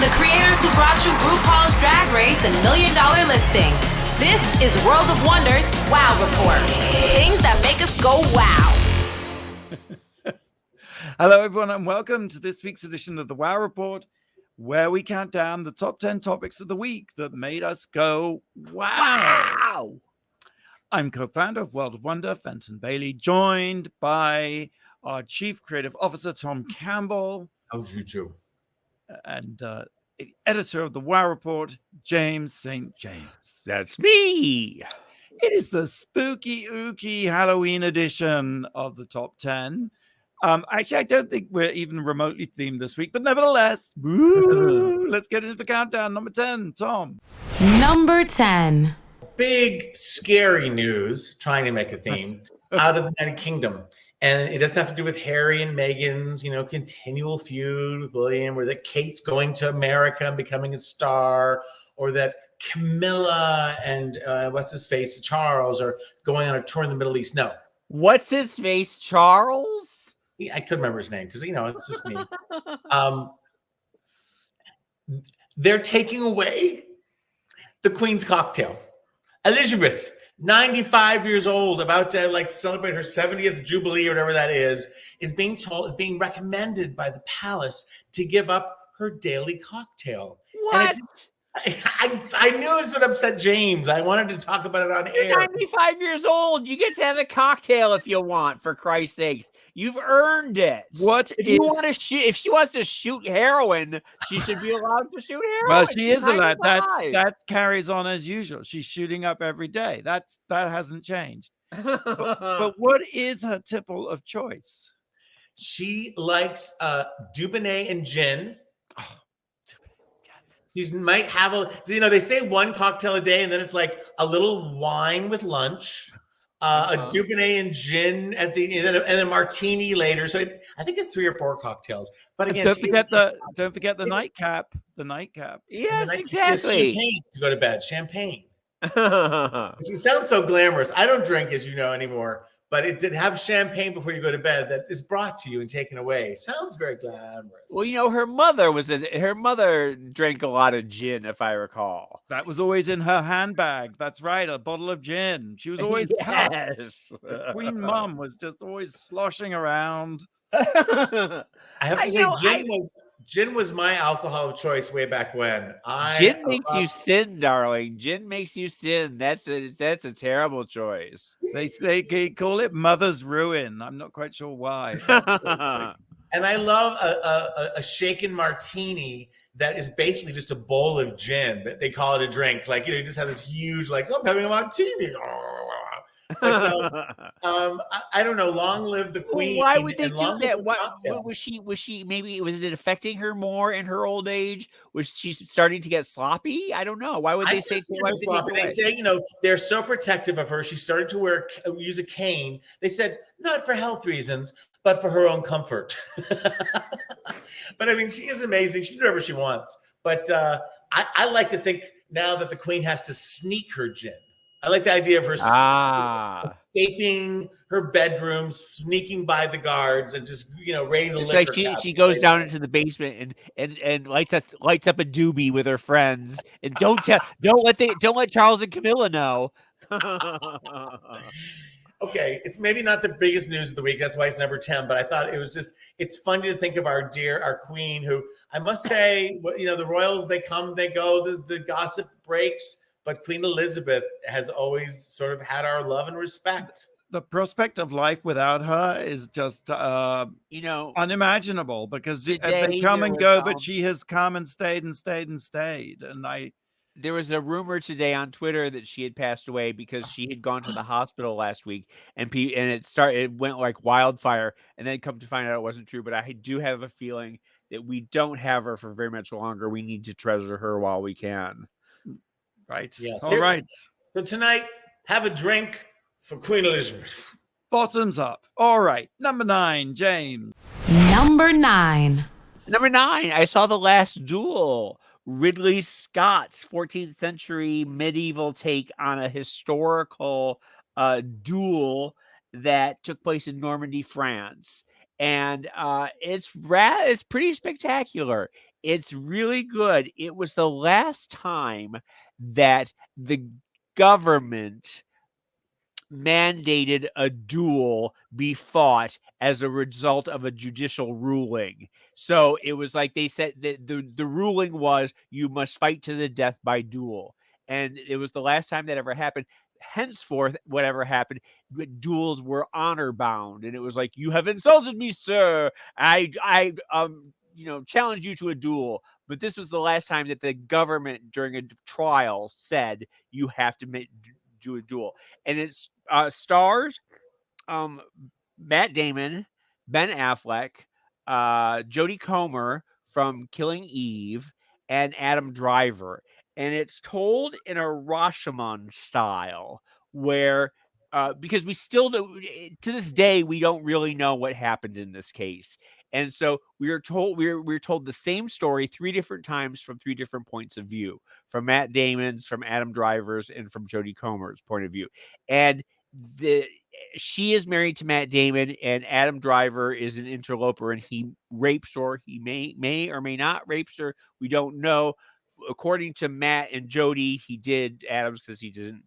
the creators who brought you RuPaul's Drag Race and $1 Million Listing. This is World of Wonders Wow Report. Things that make us go wow. Hello, everyone, and welcome to this week's edition of the Wow Report, where we count down the top 10 topics of the week that made us go wow. I'm co-founder of World of Wonder, Fenton Bailey, joined by our Chief Creative Officer, Tom Campbell. How's you two? And editor of the Wow Report, James St. James. That's me. It is the spooky, ooky Halloween edition of the top 10. Actually, I don't think we're even remotely themed this week, but nevertheless, woo, let's get into the countdown. Number 10, Tom. Number 10. Big, scary news, trying to make a theme, out of the United Kingdom. And it doesn't have to do with Harry and Meghan's, continual feud with William, or that Kate's going to America and becoming a star, or that Camilla and what's-his-face, Charles, are going on a tour in the Middle East. No. What's his face, Charles? I couldn't remember his name because, it's just me. They're taking away the Queen's cocktail. Elizabeth, 95 years old, about to celebrate her 70th Jubilee or whatever that is being recommended by the palace to give up her daily cocktail. What? I knew this would upset James. I wanted to talk about it on air. You're 95 years old. You get to have a cocktail if you want, for Christ's sakes. You've earned it. If she wants to shoot heroin, she should be allowed to shoot heroin. Well, she is allowed. That carries on as usual. She's shooting up every day. That hasn't changed. But what is her tipple of choice? She likes Dubonnet and gin. She might have they say one cocktail a day, and then it's like a little wine with lunch, a Dubonnet and gin at the and then a martini later. So I think it's 3 or 4 cocktails. But again, don't forget the nightcap. The nightcap. Yes, exactly. Champagne to go to bed. Champagne. She sounds so glamorous. I don't drink, as you know, anymore. But it did have champagne before you go to bed that is brought to you and taken away. Sounds very glamorous. Well, her mother drank a lot of gin, if I recall. That was always in her handbag. That's right, a bottle of gin. She was always yes. The Queen Mum was just always sloshing around. I have to say, gin was my alcohol of choice way back when. Gin makes you sin, darling. Gin makes you sin. That's a terrible choice. They call it mother's ruin. I'm not quite sure why. And I love a shaken martini that is basically just a bowl of gin. That they call it a drink. You just have this huge, I'm having a martini. But, I don't know. Long live the Queen. Well, why would they do that? What was she? Maybe was it affecting her more in her old age? Was she starting to get sloppy? I don't know. Why would they say sloppy? They say they're so protective of her. She started to use a cane. They said not for health reasons, but for her own comfort. But I mean, she is amazing. She can do whatever she wants. But I like to think now that the Queen has to sneak her gin. I like the idea of her escaping her bedroom, sneaking by the guards, and just raiding the liquor. It's like she goes down into the basement and lights up a doobie with her friends, and don't let Charles and Camilla know. Okay, it's maybe not the biggest news of the week. That's why it's number 10. But I thought it's funny to think of our Queen, who I must say, the royals, they come, they go. The gossip breaks. But Queen Elizabeth has always sort of had our love and respect. The prospect of life without her is just, unimaginable, because they come and go, but she has come and stayed and stayed and stayed. And there was a rumor today on Twitter that she had passed away because she had gone to the hospital last week, and it went like wildfire. And then come to find out it wasn't true. But I do have a feeling that we don't have her for very much longer. We need to treasure her while we can. Right. Yes. All right. So tonight, have a drink for Queen Elizabeth. Bottoms up. All right. Number 9, James. Number 9. I saw The Last Duel. Ridley Scott's 14th century medieval take on a historical duel that took place in Normandy, France. And it's pretty spectacular. It's really good. It was the last time that the government mandated a duel be fought as a result of a judicial ruling. So it was like they said that the ruling was you must fight to the death by duel. And it was the last time that ever happened. Henceforth, whatever happened, duels were honor bound. And it was like, you have insulted me, sir. I challenge you to a duel. But this was the last time that the government during a trial said you have to do a duel. And it's stars Matt Damon, Ben Affleck, Jodie Comer from Killing Eve, and Adam Driver. And it's told in a Rashomon style where because we still do, to this day we don't really know what happened in this case. And so we're told the same story 3 different times from 3 different points of view, from Matt Damon's, from Adam Driver's, and from Jodie Comer's point of view. And she is married to Matt Damon, and Adam Driver is an interloper, and he rapes her. He may or may not rapes her. We don't know. According to Matt and Jodie, he did. Adam says he didn't.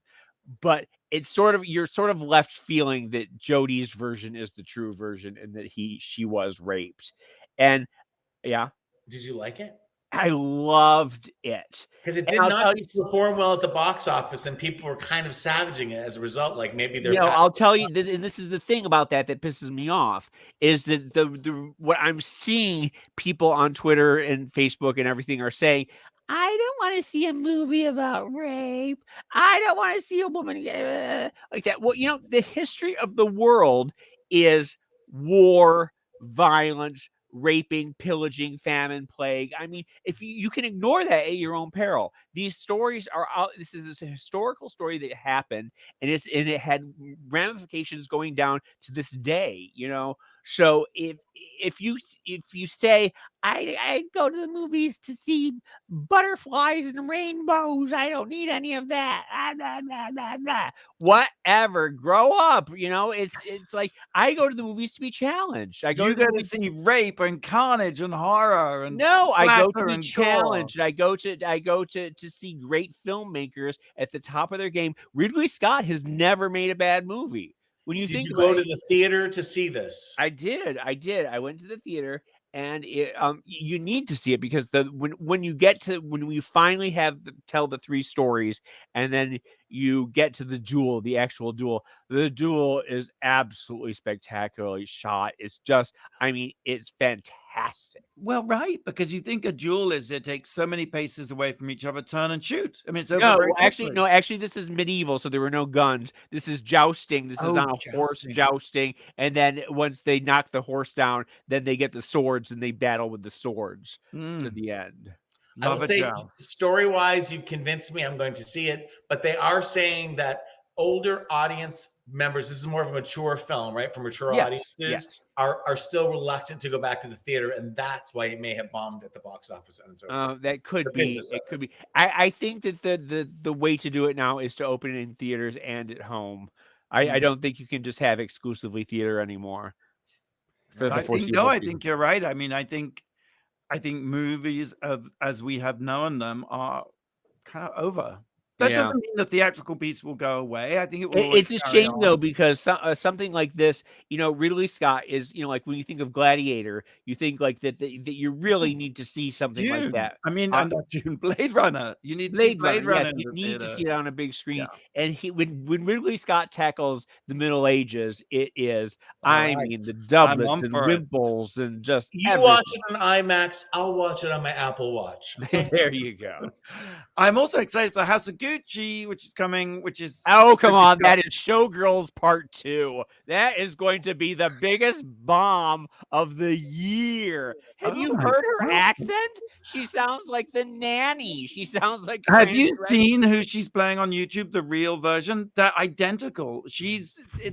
But it's you're sort of left feeling that Jodie's version is the true version, and that she was raped. And yeah, did you like it? I loved it because it did not perform well at the box office, and people were kind of savaging it as a result. Like maybe they're. I'll tell you, and this is the thing about that pisses me off is that the what I'm seeing people on Twitter and Facebook and everything are saying. I don't want to see a movie about rape. I don't want to see a woman like that. Well, the history of the world is war, violence, raping, pillaging, famine, plague. I mean, if you can ignore that at your own peril. These stories are out. This is a historical story that happened, and it had ramifications going down to this day. So if you say I go to the movies to see butterflies and rainbows, I don't need any of that. Whatever, grow up. It's like I go to the movies to be challenged. I go to see rape and carnage and horror and I go to be challenged. I go to see great filmmakers at the top of their game. Ridley Scott has never made a bad movie. When you did you go to the theater to see this? I did. I went to the theater, and you need to see it because when you finally tell the 3 stories, and then you get to the actual duel. The duel is absolutely spectacularly shot. It's just, it's fantastic. Well, right, because you think a duel is it takes so many paces away from each other, turn and shoot. I mean, it's over actually, this is medieval, so there were no guns. This is jousting. This is on a horse jousting, and then once they knock the horse down, then they get the swords and they battle with the swords to the end. I will say, story-wise, you've convinced me. I'm going to see it, but they are saying that older audience members, this is more of a mature film, right? For mature audiences, are still reluctant to go back to the theater, and that's why it may have bombed at the box office. That could be. It could be. I think that the way to do it now is to open it in theaters and at home. I don't think you can just have exclusively theater anymore. I think you're right. I mean, I think movies as we have known them are kind of over. That doesn't mean the theatrical piece will go away. I think it will. It's a shame though, because something like this, Ridley Scott is, like when you think of Gladiator, you think like that you really need to see something like that. I mean, Blade Runner. You need Blade Runner. Yes, you need to see it on a big screen. Yeah. And when Ridley Scott tackles the Middle Ages, it is the doublets and wimples and just everything. Watch it on IMAX. I'll watch it on my Apple Watch. There you go. I'm also excited for House of Gucci, which is coming, come on, that is Showgirls Part 2. That is going to be the biggest bomb of the year. Have you heard her accent? She sounds like the nanny. She sounds like. Have you seen who she's playing on YouTube? The real version? They're identical.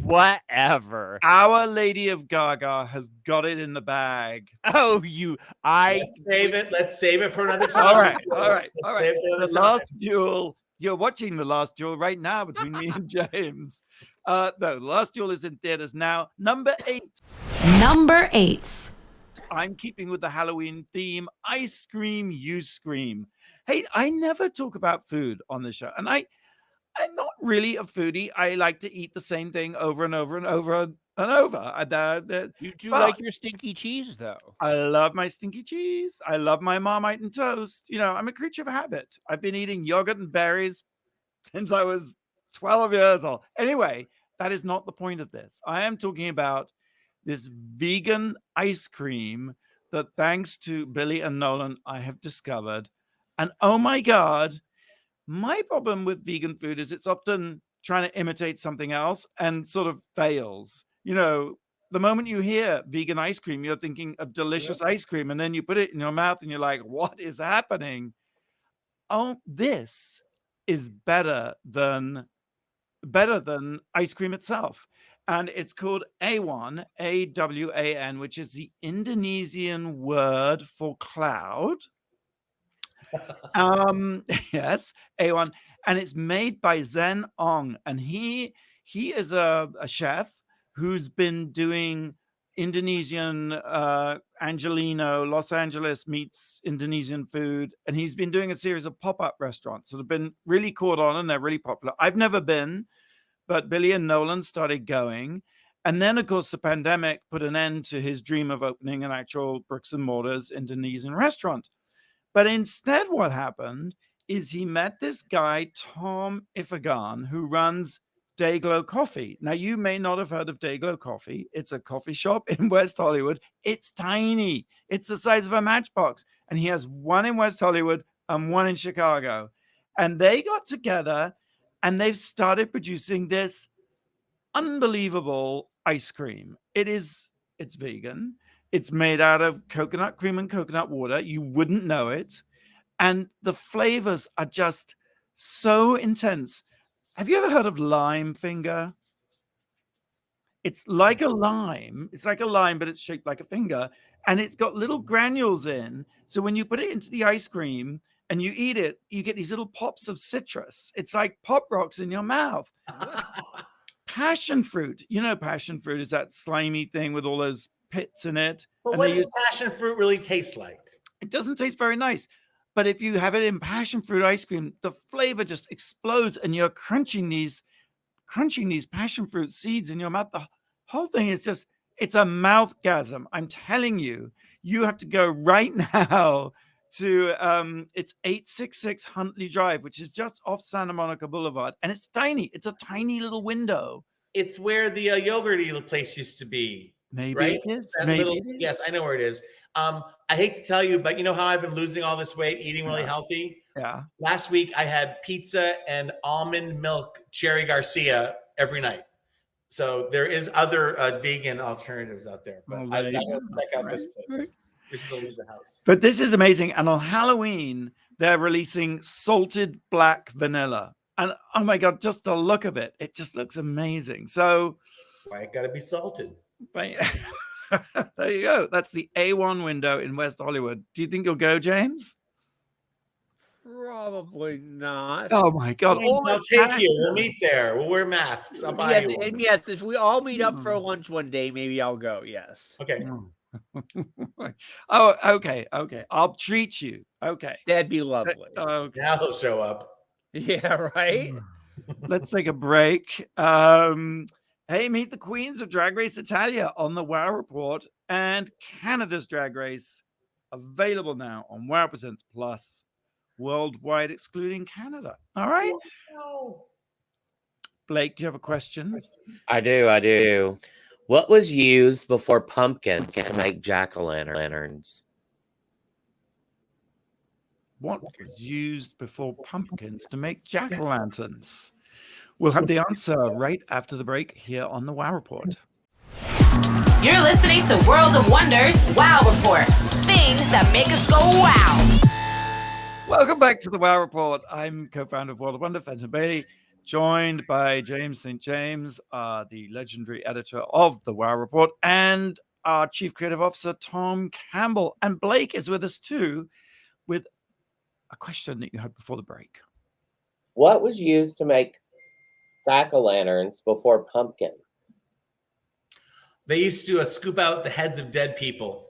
Whatever. Our Lady of Gaga has got it in the bag. Let's save it for another time. All right. The Last Duel. You're watching The Last Duel right now between me and James. No, The Last Duel is in theaters now. Number 8. I'm keeping with the Halloween theme. Ice cream, you scream. Hey, I never talk about food on the show, and I'm not really a foodie. I like to eat the same thing over and over and over and over. You do But like your stinky cheese, though. I love my stinky cheese. I love my Marmite and toast. You know, I'm a creature of habit. I've been eating yogurt and berries since I was 12 years old. Anyway, that is not the point of this. I am talking about this vegan ice cream that, thanks to Billy and Nolan, I have discovered. And oh my God, my problem with vegan food is it's often trying to imitate something else and sort of fails. You know, the moment you hear vegan ice cream, you're thinking of delicious ice cream, and then you put it in your mouth and you're like, what is happening? Oh, this is better than ice cream itself. And it's called Awan, A-W-A-N, which is the Indonesian word for cloud. Yes, Awan. And it's made by Zen Ong. And he is a chef who's been doing Indonesian Angelino, Los Angeles meets Indonesian food. And he's been doing a series of pop-up restaurants that have been really caught on, and they're really popular. I've never been, but Billy and Nolan started going. And then, of course, the pandemic put an end to his dream of opening an actual bricks and mortars Indonesian restaurant. But instead, what happened is he met this guy, Tom Ifagan, who runs Dayglow Coffee. Now, you may not have heard of Dayglow Coffee. It's a coffee shop in West Hollywood. It's tiny. It's the size of a matchbox. And he has one in West Hollywood and one in Chicago. And they got together and they've started producing this unbelievable ice cream. It's vegan. It's made out of coconut cream and coconut water. You wouldn't know it. And the flavors are just so intense. Have you ever heard of lime finger? It's like a lime. It's like a lime, but it's shaped like a finger. And it's got little granules in. So when you put it into the ice cream and you eat it, you get these little pops of citrus. It's like Pop Rocks in your mouth. Passion fruit. You know, passion fruit is that slimy thing with all those pits in it. But what does passion fruit really taste like? It doesn't taste very nice. But if you have it in passion fruit ice cream, the flavor just explodes and you're crunching these passion fruit seeds in your mouth. The whole thing is just, it's a mouthgasm. I'm telling you, you have to go right now to, it's 866 Huntley Drive, which is just off Santa Monica Boulevard. And it's tiny. It's a tiny little window. It's where the yogurty place used to be. Maybe right? it is. Yes, I know where it is. I hate to tell you, but you know how I've been losing all this weight, eating really healthy? Yeah. Last week, I had pizza and almond milk Cherry Garcia every night. So there is other vegan alternatives out there. But I gotta check out this place. We still leave the house. But this is amazing. And on Halloween, they're releasing salted black vanilla. And oh my God, just the look of it. It just looks amazing. So why it gotta be salted? There you go. That's the A1 window in West Hollywood. Do you think you'll go, James? Probably not. Oh my God! I'll take you. We'll meet there. We'll wear masks. I'll buy you one. And yes, if we all meet up for lunch one day, maybe I'll go. Yes. Okay. Oh, okay. I'll treat you. Okay. That'd be lovely. Okay. Now he'll show up. Yeah. Right. Let's take a break. Hey, meet the queens of Drag Race Italia on the WoW Report and Canada's Drag Race, available now on WoW Presents Plus, worldwide excluding Canada. All right. Wow. Blake, do you have a question? I do. What was used before pumpkins to make jack-o'-lanterns? What was used before pumpkins to make jack-o'-lanterns? We'll have the answer right after the break here on the WoW Report. You're listening to World of Wonders WoW Report. Things that make us go wow. Welcome back to the WoW Report. I'm co-founder of World of Wonder, Fenton Bailey, joined by James St. James, the legendary editor of the WoW Report, and our Chief Creative Officer, Tom Campbell. And Blake is with us too, with a question that you had before the break. What was used to make jack-o'-lanterns before pumpkins? They used to scoop out the heads of dead people.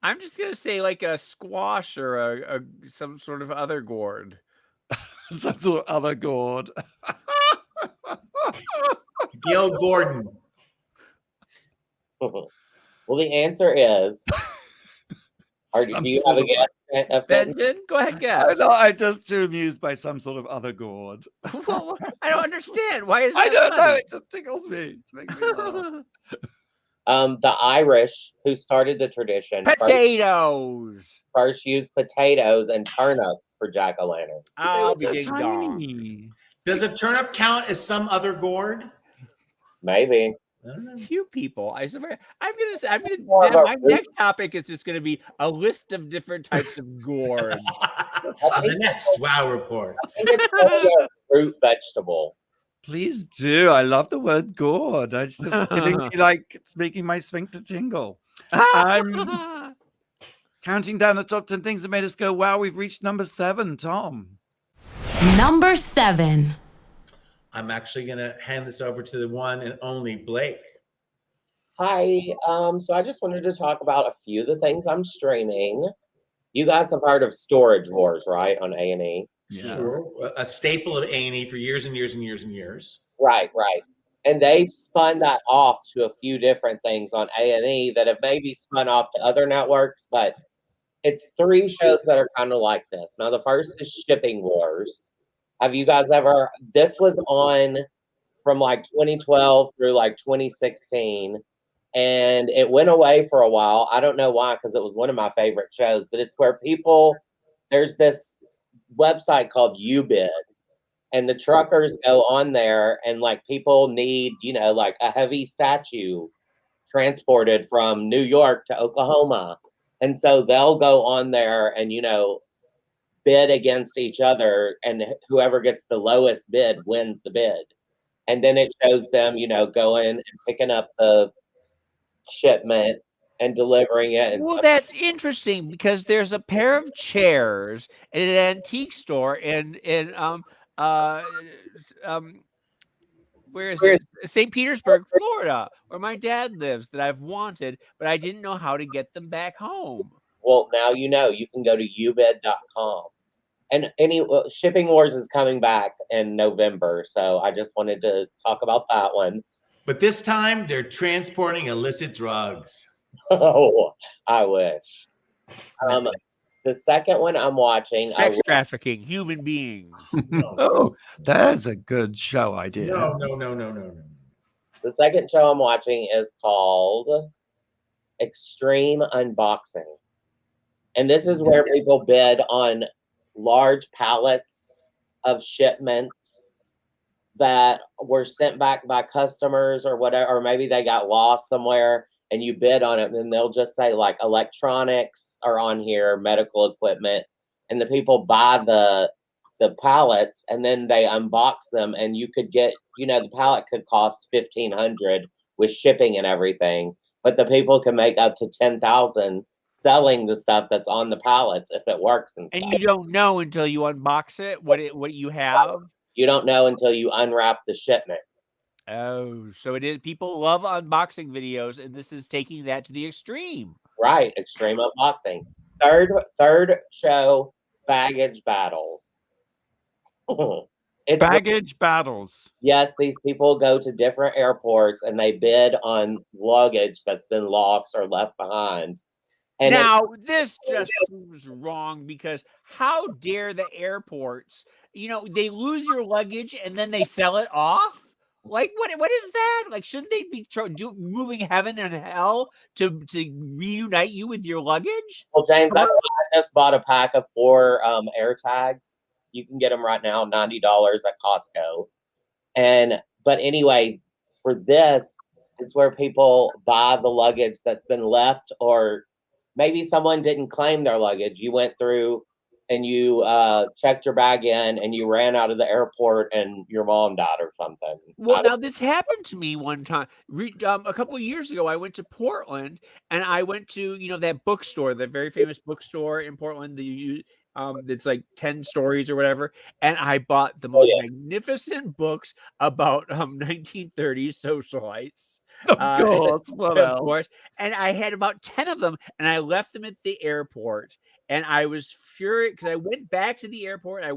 I'm just gonna say like a squash or a some sort of other gourd. Some sort of other gourd. Gil Gordon. Well, the answer is, or do Some you sort have a of- guess? Benton, go ahead, guess. I'm just too amused by some sort of other gourd. Well, I don't understand. Why is that I don't know. funny? It just tickles me. It makes me laugh. The Irish who started the tradition Potatoes. first used potatoes and turnips for jack-o'-lantern. But they I'll were be so ding dong. tiny. Does a turnip count as some other gourd? Maybe. I don't know. Few people. I swear. More of a My next topic is just gonna be a list of different types of gourd. On the next Wow Report. I think it's probably a root vegetable. Please do. I love the word gourd. It's just giving me it's making my sphincter tingle. Counting down the top 10 things that made us go, wow, we've reached number 7, Tom. Number 7. I'm actually going to hand this over to the one and only Blake. Hi. So I just wanted to talk about a few of the things I'm streaming. You guys have heard of Storage Wars, right? On A&E. Yeah. Sure. A staple of A&E for years and years and years and years. Right. And they've spun that off to a few different things on A&E that have maybe spun off to other networks, but it's 3 shows that are kind of like this. Now, the first is Shipping Wars. Have you guys ever? This was on from like 2012 through like 2016, and it went away for a while. I don't know why, because it was one of my favorite shows, but it's where there's this website called UBid, and the truckers go on there, and like people need, like a heavy statue transported from New York to Oklahoma. And so they'll go on there and, bid against each other, and whoever gets the lowest bid wins the bid. And then it shows them, going and picking up the shipment and delivering it. And Well, that's interesting because there's a pair of chairs in an antique store in where is it? St. Petersburg, Florida, where my dad lives, that I've wanted, but I didn't know how to get them back home. Well, now you can go to ubid.com. And Shipping Wars is coming back in November, so I just wanted to talk about that one. But this time, they're transporting illicit drugs. Oh, I wish. The second one I'm watching, Sex trafficking, human beings. Oh, that's a good show idea. No. The second show I'm watching is called Extreme Unboxing. And this is where people bid on large pallets of shipments that were sent back by customers or whatever, or maybe they got lost somewhere, and you bid on it, and then they'll just say like electronics are on here, medical equipment, and the people buy the pallets, and then they unbox them, and you could get, the pallet could cost $1,500 with shipping and everything, but the people can make up to $10,000 selling the stuff that's on the pallets if it works. And you don't know until you unbox it what you have. You don't know until you unwrap the shipment. Oh, so it is. People love unboxing videos, and this is taking that to the extreme. Right, extreme unboxing. Third show, baggage battles. Baggage battles. Yes, these people go to different airports and they bid on luggage that's been lost or left behind. And now, this just seems wrong because how dare the airports? They lose your luggage and then they sell it off. Like what is that? Like, shouldn't they be moving heaven and hell to reunite you with your luggage? Well, James, I just bought a pack of 4 air tags. You can get them right now, $90 at Costco. But anyway, for this, it's where people buy the luggage that's been left, or maybe someone didn't claim their luggage. You went through and you checked your bag in and you ran out of the airport and your mom died or something. Well, now this happened to me one time. A couple of years ago, I went to Portland and I went to, that bookstore, the very famous bookstore in Portland. It's like 10 stories or whatever. And I bought the most magnificent books about 1930s socialites. Of course. What Of else? course. And I had about 10 of them and I left them at the airport. And I was furious because I went back to the airport. I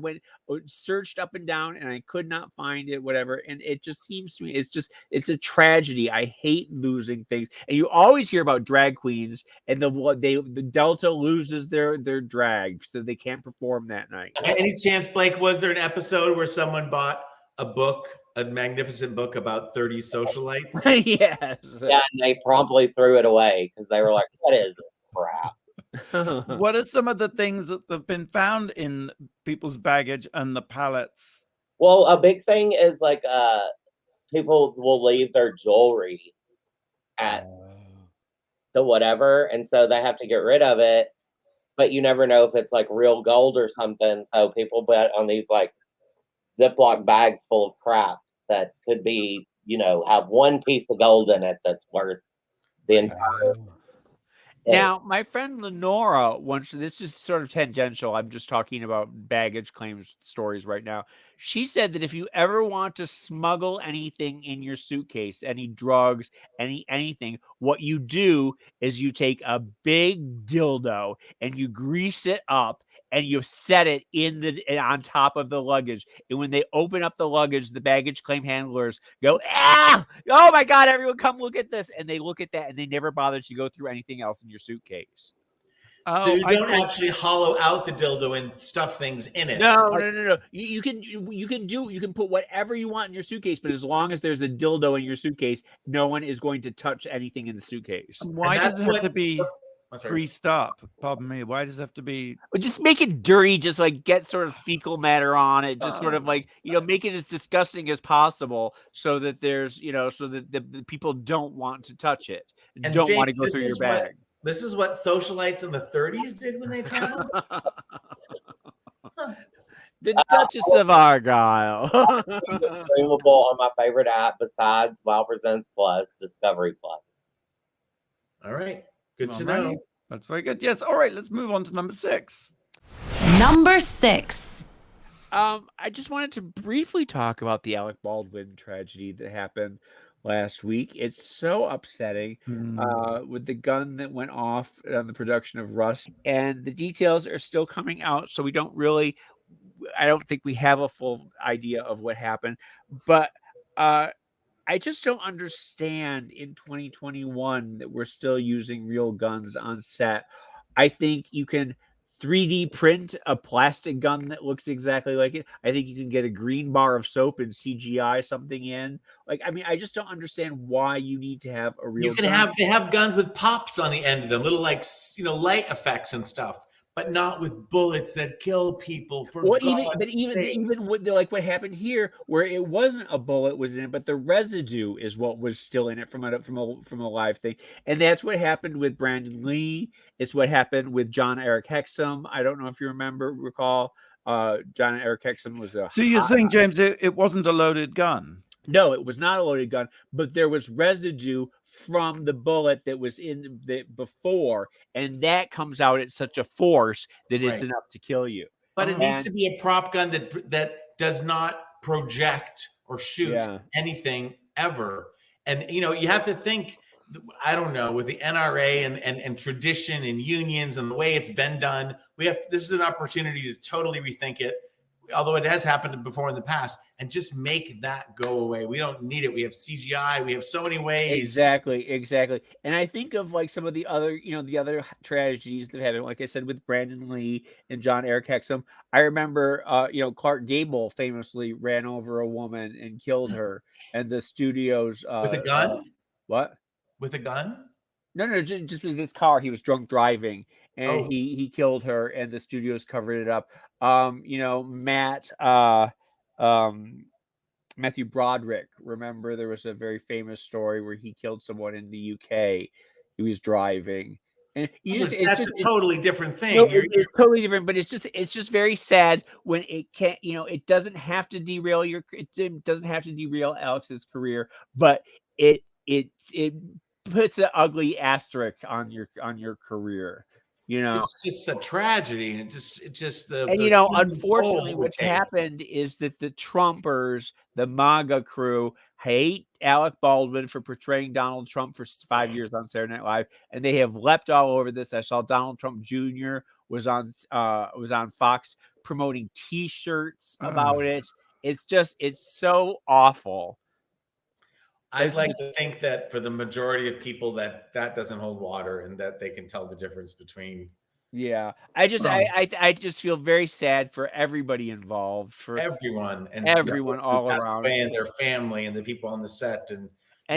searched up and down and I could not find it, whatever. And it just seems to me, it's a tragedy. I hate losing things. And you always hear about drag queens and the Delta loses their drag, so they can't perform that night. Any chance, Blake, was there an episode where someone bought a magnificent book about 30 socialites? Yes. Yeah, and they promptly threw it away because they were like, "What is crap?" What are some of the things that have been found in people's baggage and the pallets? Well, a big thing is like people will leave their jewelry at the whatever, and so they have to get rid of it. But you never know if it's like real gold or something. So people bet on these like Ziploc bags full of crap that could be, have one piece of gold in it that's worth the entire. Now, my friend Lenora this is sort of tangential. I'm just talking about baggage claims stories right now. She said that if you ever want to smuggle anything in your suitcase, any drugs, anything, what you do is you take a big dildo and you grease it up and you set it on top of the luggage. And when they open up the luggage, the baggage claim handlers go, "Ah! Oh my God, everyone come look at this." And they look at that and they never bother to go through anything else in your suitcase. So you don't actually hollow out the dildo and stuff things in it. No. You can put whatever you want in your suitcase, but as long as there's a dildo in your suitcase, no one is going to touch anything in the suitcase. Why does it have to be greased up? Pardon me. Why does it have to be? Just make it dirty. Just like get sort of fecal matter on it. Just sort of like make it as disgusting as possible, so that there's so that the people don't want to touch it, and don't James, want to go through your bag. This is what socialites in the 30s did when they traveled. The Duchess of Argyle. Streamable on my favorite app besides Wow Presents Plus, Discovery Plus. All right. Good to know. That's very good. Yes. All right. Let's move on to number 6. Number 6. I just wanted to briefly talk about the Alec Baldwin tragedy that happened last week. It's so upsetting with the gun that went off on the production of Rust, and the details are still coming out, so I don't think we have a full idea of what happened, but I just don't understand in 2021 that we're still using real guns on set. I think you can 3D print a plastic gun that looks exactly like it. I think you can get a green bar of soap and CGI something in. I just don't understand why you need to have a real gun. They have guns with pops on the end of them, little light effects and stuff, but not with bullets that kill people. Even with what happened here, where it wasn't a bullet was in it, but the residue is what was still in it from a live thing, and that's what happened with Brandon Lee. It's what happened with John Eric Hexum. I don't know if you recall. John Eric Hexum was a. So you're saying, James, it wasn't a loaded gun? No, it was not a loaded gun, but there was residue from the bullet that was in the before, and that comes out at such a force that it's enough to kill you. But it needs to be a prop gun that does not project or shoot anything ever. And you have to think, I don't know, with the NRA and tradition and unions and the way it's been done, this is an opportunity to totally rethink it. Although it has happened before in the past, and just make that go away. We don't need it. We have CGI. We have so many ways. Exactly. And I think of some of the other, the other tragedies that happened, like I said, with Brandon Lee and John Eric Hexum. I remember, Clark Gable famously ran over a woman and killed her, and the studios with a gun. What? With a gun? No, just with this car. He was drunk driving, and he killed her, and the studios covered it up. Matthew Broderick. Remember, there was a very famous story where he killed someone in the UK. He was driving, And That's a totally different thing. No, it's totally different, but it's just very sad when it can't, it doesn't have to derail it doesn't have to derail Alex's career, but it puts an ugly asterisk on your career. It's just a tragedy. And Unfortunately, what's happened is that the Trumpers, the MAGA crew, hate Alec Baldwin for portraying Donald Trump for 5 years on Saturday Night Live, and they have leapt all over this. I saw Donald Trump Jr. was on Fox promoting T-shirts about it. It's so awful. I'd like to think that for the majority of people that doesn't hold water and that they can tell the difference between. Yeah, I just feel very sad for everybody involved, for everyone all around, and their family and the people on the set, and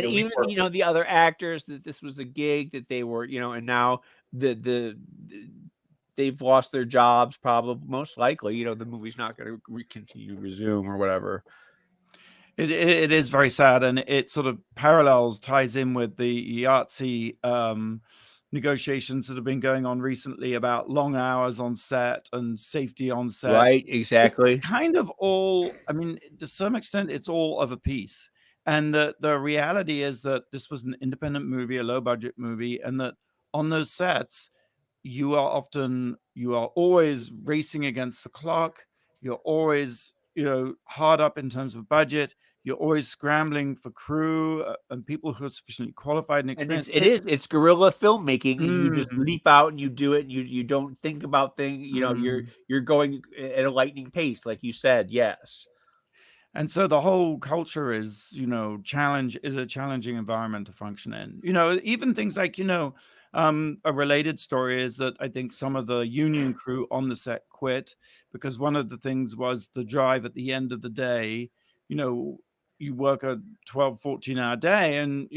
even the other actors, that this was a gig that they were, and now they've lost their jobs, probably, most likely. The movie's not going to continue to resume or whatever. It is very sad, and it sort of ties in with the Yahtzee negotiations that have been going on recently about long hours on set and safety on set. Right, exactly. It's kind of all, to some extent, it's all of a piece. And the reality is that this was an independent movie, a low budget movie, and that on those sets, you are always racing against the clock. You're always, hard up in terms of budget. You're always scrambling for crew and people who are sufficiently qualified and experienced. And it's guerrilla filmmaking, and you just leap out and you do it, and you don't think about things. You're going at a lightning pace, like you said. Yes. And so the whole culture is, a challenging environment to function in. Even things like, a related story is that I think some of the union crew on the set quit because one of the things was the drive at the end of the day. You work a 12, 14-hour day, and,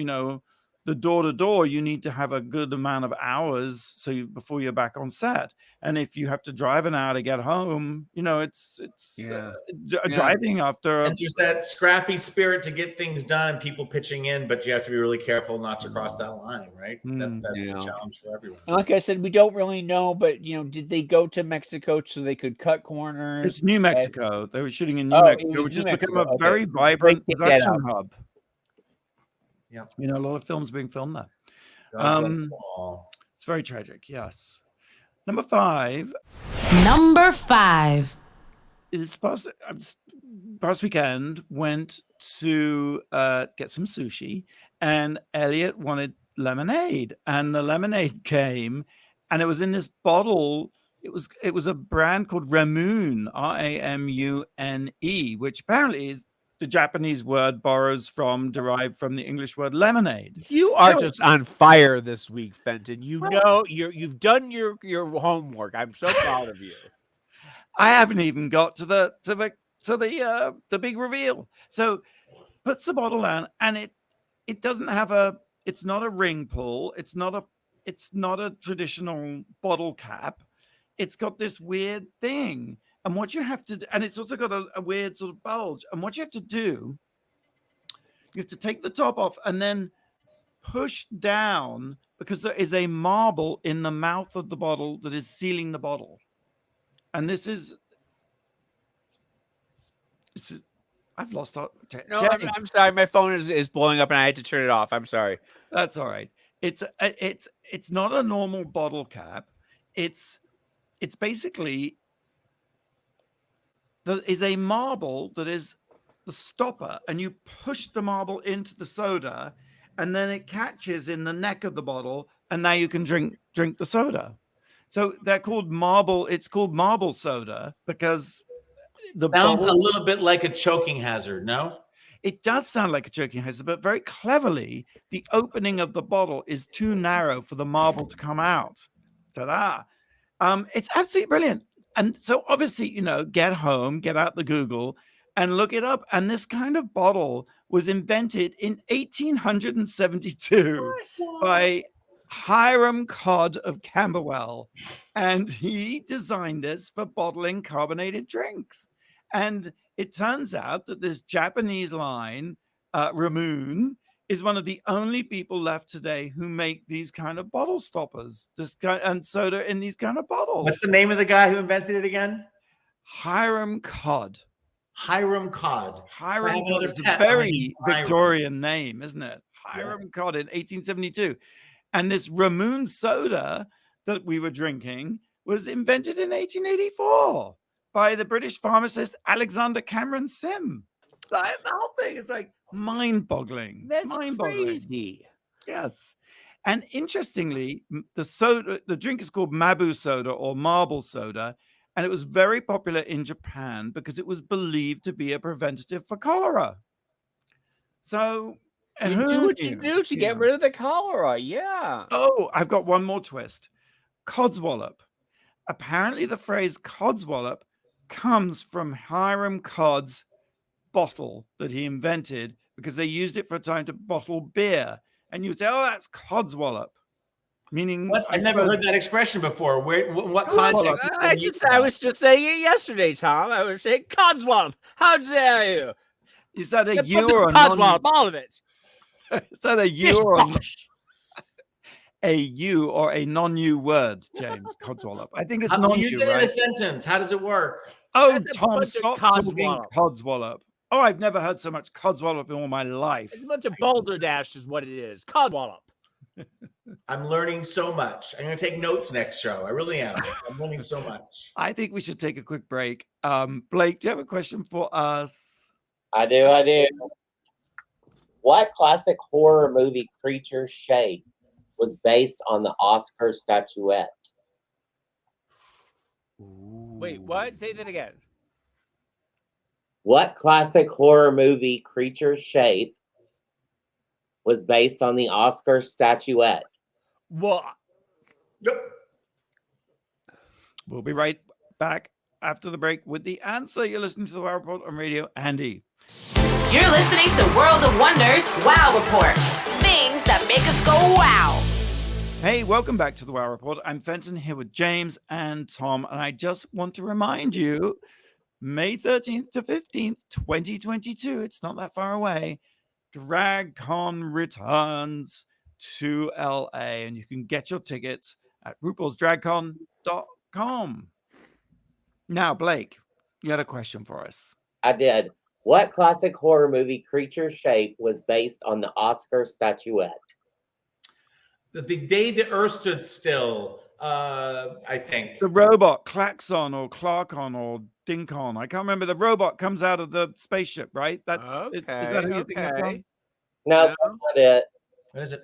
the door to door, you need to have a good amount of hours before you're back on set. And if you have to drive an hour to get home, it's driving after. And there's that scrappy spirit to get things done and people pitching in, but you have to be really careful not to cross that line, right? That's the challenge for everyone. And like I said, we don't really know, but did they go to Mexico so they could cut corners? It's New Mexico. They were shooting in New Mexico, which has become a very vibrant production hub. Yeah, a lot of films being filmed there. It's very tragic. Yes. Number five. This past weekend went to get some sushi, and Elliot wanted lemonade, and the lemonade came, and it was in this bottle. It was a brand called Ramune, Ramune, which apparently is the Japanese word derived from the English word lemonade. You are just on fire this week, Fenton. You've done your homework. I'm so proud of you. I haven't even got to the big reveal. So puts the bottle down, and it doesn't have it's not a ring pull. It's not a traditional bottle cap. It's got this weird thing. And what you have to do, and it's also got a weird sort of bulge. And what you have to do, you have to take the top off and then push down, because there is a marble in the mouth of the bottle that is sealing the bottle. And I've lost. No, I'm sorry. My phone is blowing up, and I had to turn it off. I'm sorry. That's all right. It's not a normal bottle cap. It's basically. There is a marble that is the stopper, and you push the marble into the soda, and then it catches in the neck of the bottle, and now you can drink the soda. So they're called marble. It's called marble soda because sounds a little bit like a choking hazard. No, it does sound like a choking hazard, but very cleverly, the opening of the bottle is too narrow for the marble to come out. Ta-da! It's absolutely brilliant. And so obviously, get home, get out the Google and look it up. And this kind of bottle was invented in 1872 by Hiram Codd of Camberwell. And he designed this for bottling carbonated drinks. And it turns out that this Japanese line, Ramune, is one of the only people left today who make these kind of bottle stoppers, and soda in these kind of bottles. What's the name of the guy who invented it again? Hiram Codd. Hiram Codd. Hiram Codd is a very Victorian name, isn't it? Hiram Codd in 1872. And this Ramoon soda that we were drinking was invented in 1884 by the British pharmacist Alexander Cameron Sim. The whole thing is like mind-boggling. That's mind-boggling. crazy. Yes. And interestingly, the drink is called Mabu soda or marble soda, and it was very popular in Japan because it was believed to be a preventative for cholera. So, you do what you do to get rid of the cholera. Yeah. Oh, I've got one more twist. Codswallop. Apparently, the phrase codswallop comes from Hiram Codd's bottle that he invented because they used it for a time to bottle beer. And you would say, oh, that's codswallop. Meaning, I never heard that expression before. What context? I was just saying it yesterday, Tom. I was saying codswallop. How dare you? Is that a you or a codswallop? All of it. Is that a you or a you or a non-you word, James? Codswallop. I think it's non-you. Use it in a sentence. How does it work? Oh, Tom, stop talking codswallop. Oh, I've never heard so much codswallop in all my life. It's a bunch of balderdash is what it is. Codswallop. I'm learning so much. I'm going to take notes next show. I really am. I'm learning so much. I think we should take a quick break. Blake, do you have a question for us? I do. What classic horror movie creature shape was based on the Oscar statuette? Wait, what? Say that again. What classic horror movie creature shape was based on the Oscar statuette? Well, yep. We'll be right back after the break with the answer. You're listening to the Wow Report on Radio Andy. You're listening to World of Wonders Wow Report. Things that make us go wow. Hey, welcome back to the Wow Report. I'm Fenton here with James and Tom, and I just want to remind you, May 13th to 15th, 2022, it's not that far away, DragCon returns to LA, and you can get your tickets at RuPaulsDragCon.com. Now, Blake, you had a question for us. I did. What classic horror movie creature shape was based on the Oscar statuette? The day the Earth stood still, I think. The robot, Klaxon or Clarkon or Dinkon. I can't remember. The robot comes out of the spaceship, right? That's okay. Is that who you think of, Tom? No, that's not it. What is it?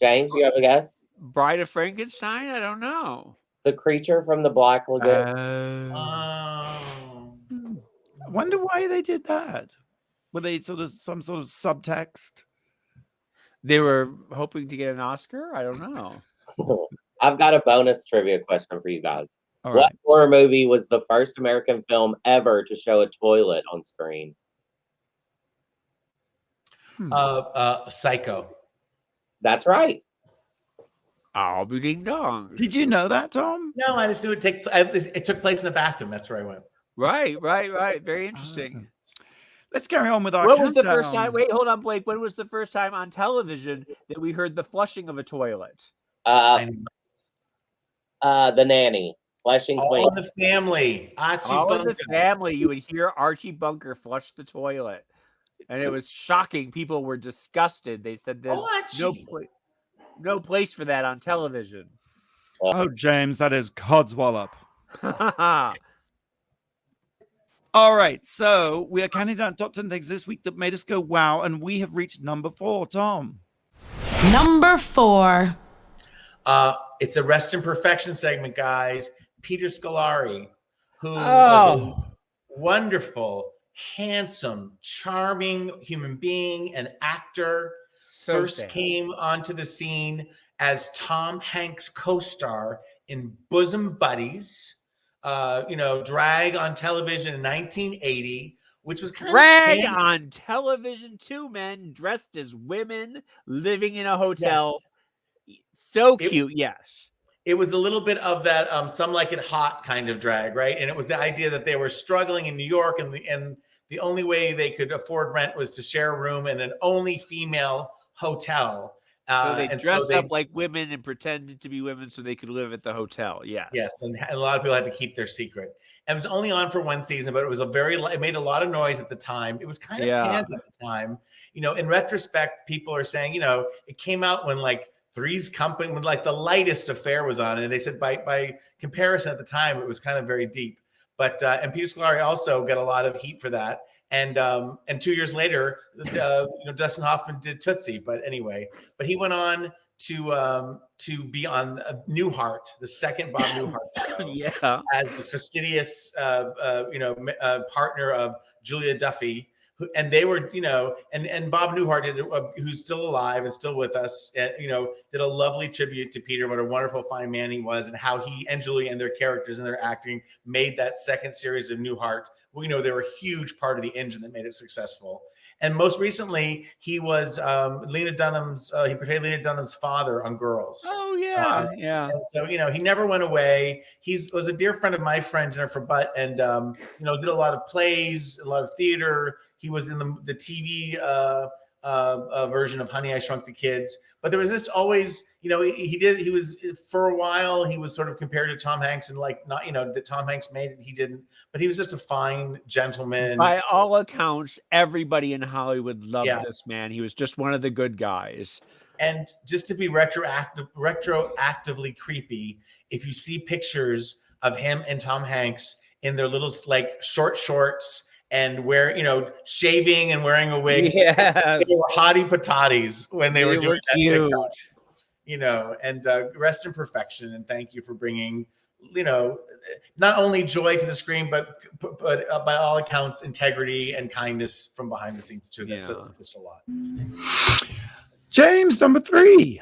James, you have a guess? Bride of Frankenstein? I don't know. The creature from the Black Lagoon. I wonder why they did that. Were they some sort of subtext? They were hoping to get an Oscar? I don't know. I've got a bonus trivia question for you guys. All what right. horror movie was the first American film ever to show a toilet on screen? Psycho. That's right. I'll be ding dong. Did you know that, Tom? No, I just knew it took place in the bathroom. That's where I went. Right. Very interesting. Let's carry on with our What was the first time? Wait, hold on, Blake. When was the first time on television that we heard the flushing of a toilet? The Nanny. Flushing All Queen. in the Family. All in the Family. You would hear Archie Bunker flush the toilet. And it was shocking. People were disgusted. They said there's no place for that on television. Oh, James, that is codswallop. All right, so we are counting down top 10 things this week that made us go wow, and we have reached number 4, Tom. Number 4. It's a Rest in Perfection segment, guys. Peter Scolari, who was a wonderful, handsome, charming human being, an actor, first came onto the scene as Tom Hanks' co-star in Bosom Buddies. Drag on television in 1980, which was kind drag on television. 2 men dressed as women living in a hotel. Yes. So cute. Yes. It was a little bit of that Some Like It Hot kind of drag, right? And it was the idea that they were struggling in New York and the only way they could afford rent was to share a room in an only female hotel. So they And dressed up like women and pretended to be women so they could live at the hotel. Yes. Yes, and a lot of people had to keep their secret. And it was only on for one season, but it made a lot of noise at the time. It was kind of panned at the time. You know, in retrospect, people are saying, you know, it came out when like Three's Company, when like the lightest affair was on, and they said by comparison at the time, it was kind of very deep. But and Peter Scolari also got a lot of heat for that. And 2 years later, you know, Dustin Hoffman did Tootsie. But anyway, but he went on to be on Newhart, the second Bob Newhart show, as the fastidious partner of Julia Duffy, and they were, you know, and Bob Newhart did, who's still alive and still with us, you know, did a lovely tribute to Peter, what a wonderful fine man he was, and how he and Julia and their characters and their acting made that second series of Newhart. Well, you know, they were a huge part of the engine that made it successful. And most recently, he was Lena Dunham's. He portrayed Lena Dunham's father on Girls. Oh yeah, And so, you know, he never went away. Was a dear friend of my friend Jennifer Butt, and you know, did a lot of plays, a lot of theater. He was in the TV version of Honey, I Shrunk the Kids. But there was this always, you know, he was for a while, he was sort of compared to Tom Hanks, and like, not, you know, that Tom Hanks made it, he didn't, but he was just a fine gentleman. By all accounts, everybody in Hollywood loved this man. He was just one of the good guys. And just to be retroactively creepy, if you see pictures of him and Tom Hanks in their little like short shorts and shaving and wearing a wig, they were hottie patatis when they were doing that sitcom. You know, and rest in perfection. And thank you for bringing, you know, not only joy to the screen, but by all accounts, integrity and kindness from behind the scenes too. That's just a lot. James, number 3.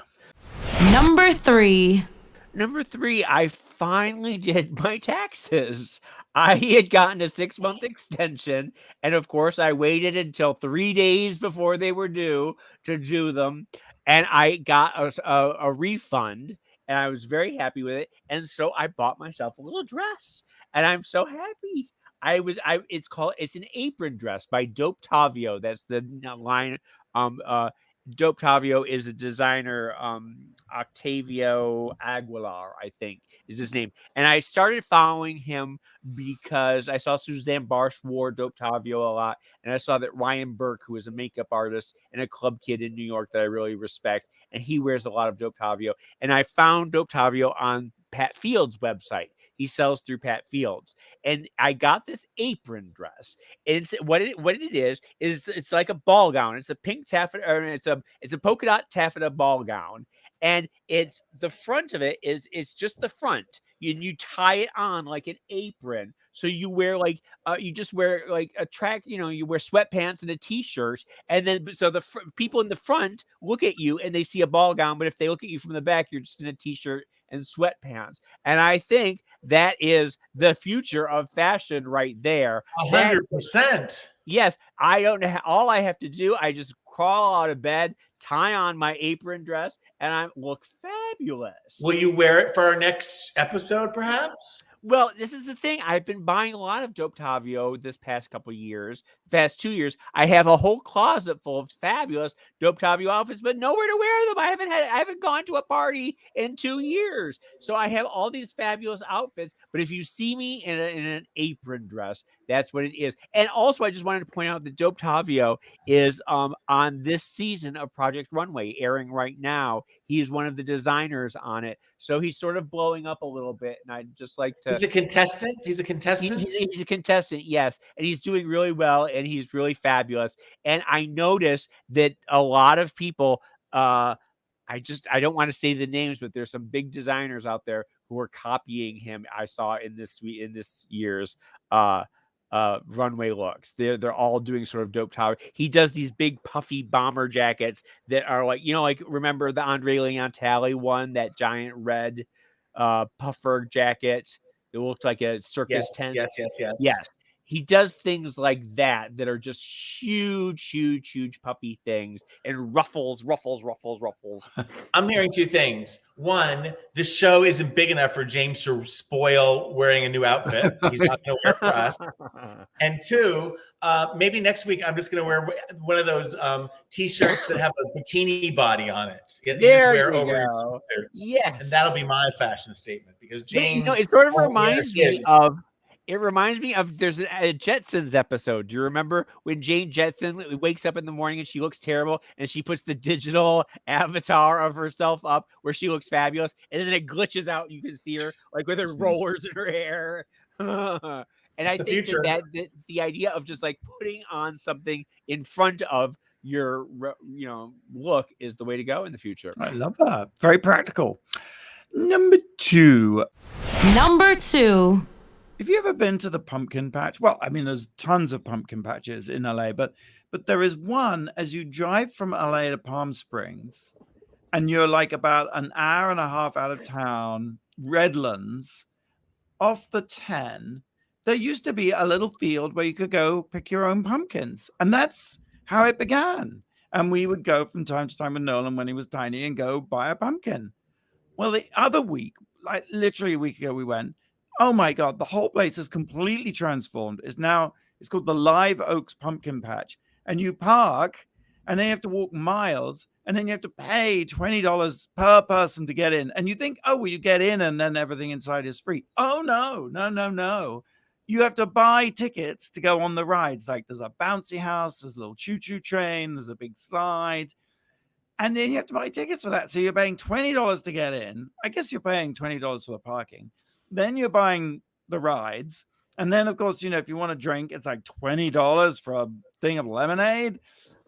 Number 3. Number 3, I finally did my taxes. I had gotten a 6-month extension, and of course, I waited until 3 days before they were due to do them, and I got a refund, and I was very happy with it. And so I bought myself a little dress, and I'm so happy. It's an apron dress by Dopetavio. That's the line. Dopetavio is a designer, Octavio Aguilar, I think is his name. And I started following him because I saw Suzanne Barsh wore Dopetavio a lot. And I saw that Ryan Burke, who is a makeup artist and a club kid in New York that I really respect, and he wears a lot of Dopetavio. And I found Dopetavio on Pat Field's website. He sells through Pat Field's, and I got this apron dress. And it's what it is it's like a ball gown. It's a pink taffeta, or it's a polka dot taffeta ball gown, and it's the front of it it's just the front. You tie it on like an apron, so you wear like you just wear like a track. You know, you wear sweatpants and a t-shirt, and then so the people in the front look at you and they see a ball gown, but if they look at you from the back, you're just in a t-shirt and sweatpants. And I think that is the future of fashion right there. 100%. Yes, I don't know. All I have to do, I just crawl out of bed, tie on my apron dress, and I look fabulous. Will you wear it for our next episode, perhaps? Well, this is the thing. I've been buying a lot of Dopetavio this past 2 years. I have a whole closet full of fabulous Dopetavio outfits, but nowhere to wear them. I haven't gone to a party in 2 years. So I have all these fabulous outfits, but if you see me in an apron dress, that's what it is. And also, I just wanted to point out that Dopetavio is on this season of Project Runway, airing right now. He is one of the designers on it. So he's sort of blowing up a little bit, and I'd just like to... He's a contestant? He's a contestant? He's a contestant, yes. And he's doing really well, and he's really fabulous. And I noticed that a lot of people... I don't want to say the names, but there's some big designers out there who are copying him. I saw in this year's runway looks. They're all doing sort of Dopetavio. He does these big puffy bomber jackets that are like, like remember the Andre Leontali one, that giant red puffer jacket. It looked like a circus tent. Yes. Yes. he does things like that are just huge puffy things and ruffles. I'm hearing two things. One, the show isn't big enough for James to spoil wearing a new outfit. He's not going to wear it for us. And two, maybe next week I'm just going to wear one of those T-shirts that have a bikini body on it. You There just wear you over your go. swimsuit. Yes. And that'll be my fashion statement because James. It sort of won't wear reminds me his. of. It reminds me of there's a Jetsons episode. Do you remember when Jane Jetson wakes up in the morning and she looks terrible and she puts the digital avatar of herself up where she looks fabulous and then it glitches out and you can see her like with her rollers in her hair. And I think that the idea of just like putting on something in front of your look is the way to go in the future. I love that. Very practical. Number two. Have you ever been to the pumpkin patch? Well, I mean, there's tons of pumpkin patches in LA, but there is one as you drive from LA to Palm Springs, and you're like about an hour and a half out of town, Redlands, off the 10. There used to be a little field where you could go pick your own pumpkins, and that's how it began. And we would go from time to time with Nolan when he was tiny and go buy a pumpkin. Well, the other week, like literally a week ago, we went. Oh my God, the whole place is completely transformed. It's called the Live Oaks Pumpkin Patch. And you park and then you have to walk miles and then you have to pay $20 per person to get in. And you think, oh, well, you get in and then everything inside is free. Oh, no. You have to buy tickets to go on the rides. Like there's a bouncy house, there's a little choo-choo train, there's a big slide. And then you have to buy tickets for that. So you're paying $20 to get in. I guess you're paying $20 for the parking. Then you're buying the rides. And then, of course, if you want to drink, it's like $20 for a thing of lemonade.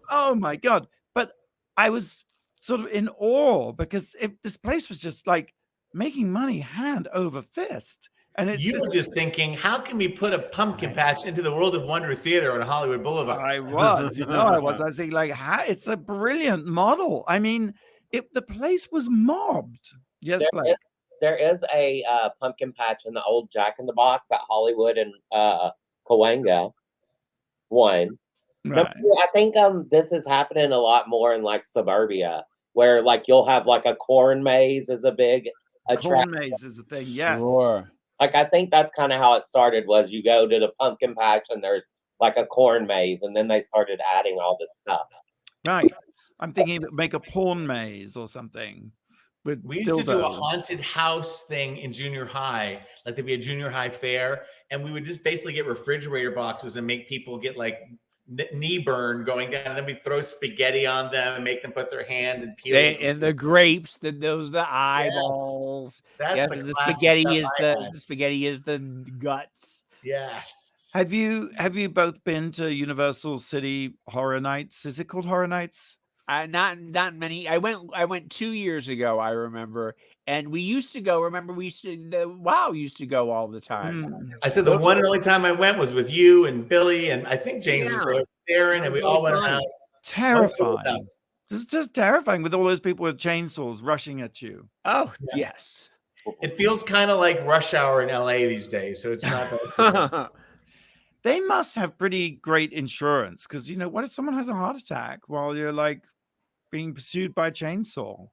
Oh, my God. But I was sort of in awe because this place was just like making money hand over fist. And you were just thinking, how can we put a pumpkin patch into the World of Wonder Theater on Hollywood Boulevard? I was. I was thinking, like, it's a brilliant model. I mean, the place was mobbed. Yes, there is a pumpkin patch in the old Jack in the Box at Hollywood and Cahuenga. One. Right. I think this is happening a lot more in like suburbia, where like you'll have like a corn maze is a big attraction. Corn maze is a thing, yes. Sure. Like I think that's kind of how it started. Was you go to the pumpkin patch and there's like a corn maze, and then they started adding all this stuff. Right. I'm thinking make a porn maze or something. We used to do a haunted house thing in junior high. Like there'd be a junior high fair, and we would just basically get refrigerator boxes and make people get like knee burn going down, and then we throw spaghetti on them and make them put their hand and peel. And the grapes, the eyeballs. Yes, the spaghetti is the guts. Yes. Have you both been to Universal City Horror Nights? Is it called Horror Nights? Not many. I went 2 years ago, I remember, and we used to go. Remember, WoW used to go all the time. I said the one and only time I went was with you and Billy, and I think James was there, Aaron, and we all went out. Terrifying. It's just terrifying with all those people with chainsaws rushing at you. Oh yes, it feels kind of like rush hour in LA these days, so it's not that. They must have pretty great insurance because what if someone has a heart attack while you're like being pursued by a chainsaw?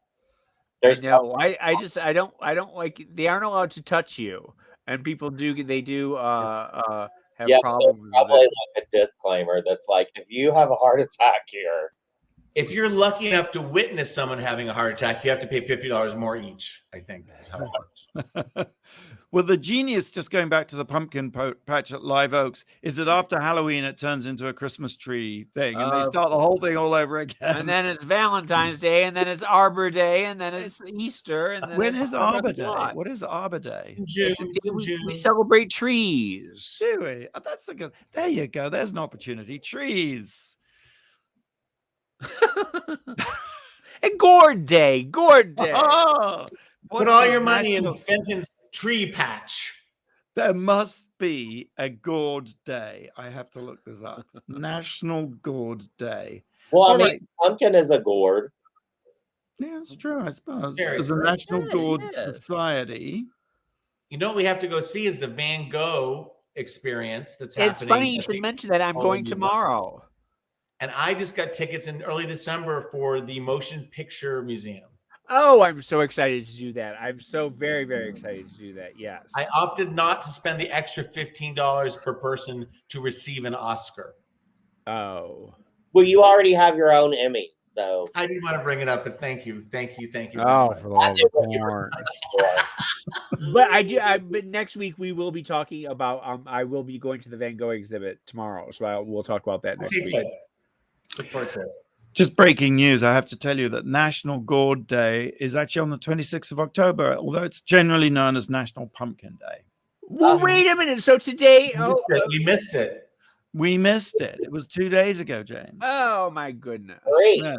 I know. I don't like. They aren't allowed to touch you, and people do. They do have problems. There's probably like a disclaimer that's like, if you have a heart attack here. If you're lucky enough to witness someone having a heart attack, you have to pay $50 more each. I think that's how it works. Well, the genius, just going back to the pumpkin patch at Live Oaks, is that after Halloween, it turns into a Christmas tree thing, and they start the whole thing all over again. And then it's Valentine's Day, and then it's Arbor Day, and then it's Easter. And then when is Arbor Day? What is Arbor Day? June. We celebrate trees. Do we? Oh, that's a good. There you go. There's an opportunity. Trees. And Gourd Day. Oh, put all your money in Fenton's tree patch. There must be a Gourd Day. I have to look this up. National Gourd Day. Well, I mean, pumpkin is a gourd. Yeah, it's true, I suppose. There's a National Gourd Society. You know what we have to go see is the Van Gogh experience that's It's happening. funny you should mention that. I'm going tomorrow. And I just got tickets in early December for the Motion Picture Museum. Oh, I'm so excited to do that. I'm so very, very excited to do that. Yes. I opted not to spend the extra $15 per person to receive an Oscar. Oh. Well, you already have your own Emmys, so I didn't want to bring it up, but thank you. Oh, for the love of corn. But I do. But next week we will be talking about. I will be going to the Van Gogh exhibit tomorrow, so we'll talk about that next week. Good. Look forward to it. Just breaking news, I have to tell you that National Gourd Day is actually on the 26th of October, although it's generally known as National Pumpkin Day. Well, wait a minute. So today, We missed it. We missed it. It was 2 days ago, James. Oh my goodness. great. Yeah.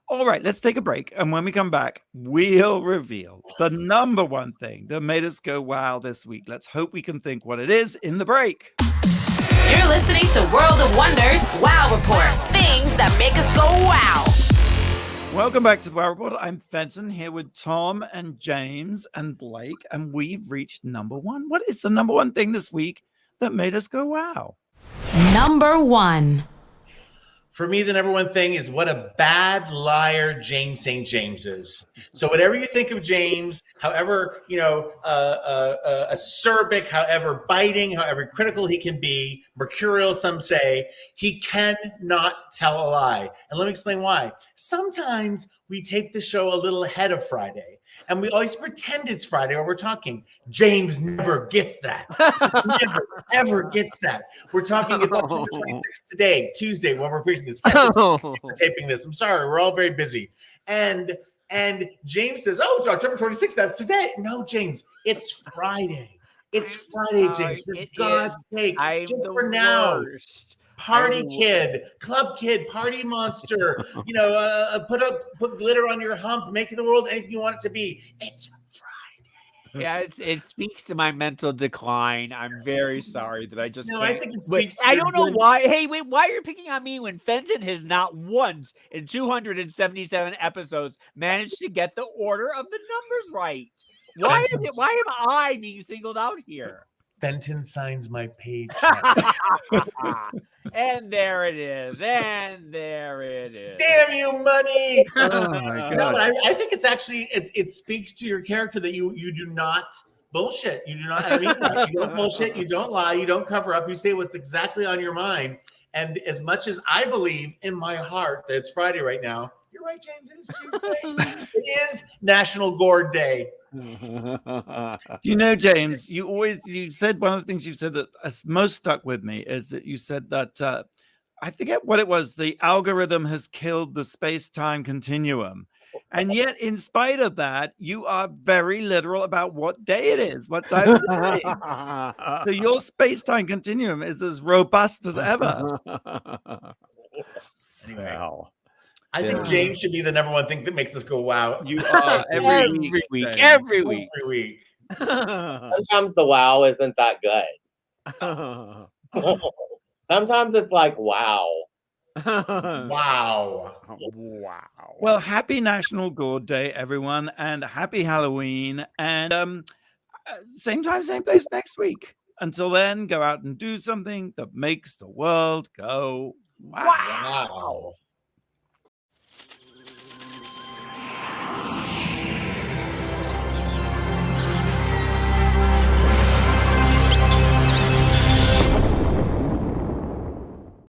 All right, let's take a break. And when we come back, we'll reveal the number one thing that made us go wow this week. Let's hope we can think what it is in the break. You're listening to World of Wonders Wow Report. Things that make us go wow. Welcome back to the Wow Report. I'm Fenton here with Tom and James and Blake, and we've reached number one. What is the number one thing this week that made us go wow? Number one. For me, the number one thing is what a bad liar James St. James is. So whatever you think of James, however, acerbic, however biting, however critical he can be, mercurial, some say, he cannot tell a lie. And let me explain why. Sometimes we tape the show a little ahead of Friday, and we always pretend it's Friday while we're talking. James never gets that. Never, ever gets that. We're talking, it's October 26th today, Tuesday, when we're preaching this. Yes, we're taping this. I'm sorry, we're all very busy. And James says, oh, it's October 26th, that's today. No, James, it's Friday. It's Friday, James, for God's sake. I'm just the for now. worst. Party kid, club kid, party monster, put glitter on your hump, make the world anything you want it to be. It's Friday. Yeah, it speaks to my mental decline. I'm very sorry that I just can't. I think it speaks to I your don't know good- why. Hey, wait, why are you picking on me when Fenton has not once in 277 episodes managed to get the order of the numbers right? Why am I being singled out here? Fenton signs my page. And there it is. And there it is. Damn you, money! Oh my No, God. but I think it's actually it speaks to your character that you do not bullshit. You do not. I mean, you don't bullshit. You don't lie. You don't cover up. You say what's exactly on your mind. And as much as I believe in my heart that it's Friday right now, you're right, James. It is Tuesday. It is National Gourd Day. You know, James, you said one of the things you said that has most stuck with me is that you said that I forget what it was. The algorithm has killed the space-time continuum. And yet, in spite of that, you are very literal about what day it is, what time of the day. So your space-time continuum is as robust as ever. Anyway, Wow. I think James should be the number one thing that makes us go wow. You are Every week. Every week. Every week. Sometimes the wow isn't that good. Sometimes it's like wow. Wow. Wow. Well, happy National Gourd Day, everyone, and happy Halloween. And same time, same place next week. Until then, go out and do something that makes the world go wow. Wow.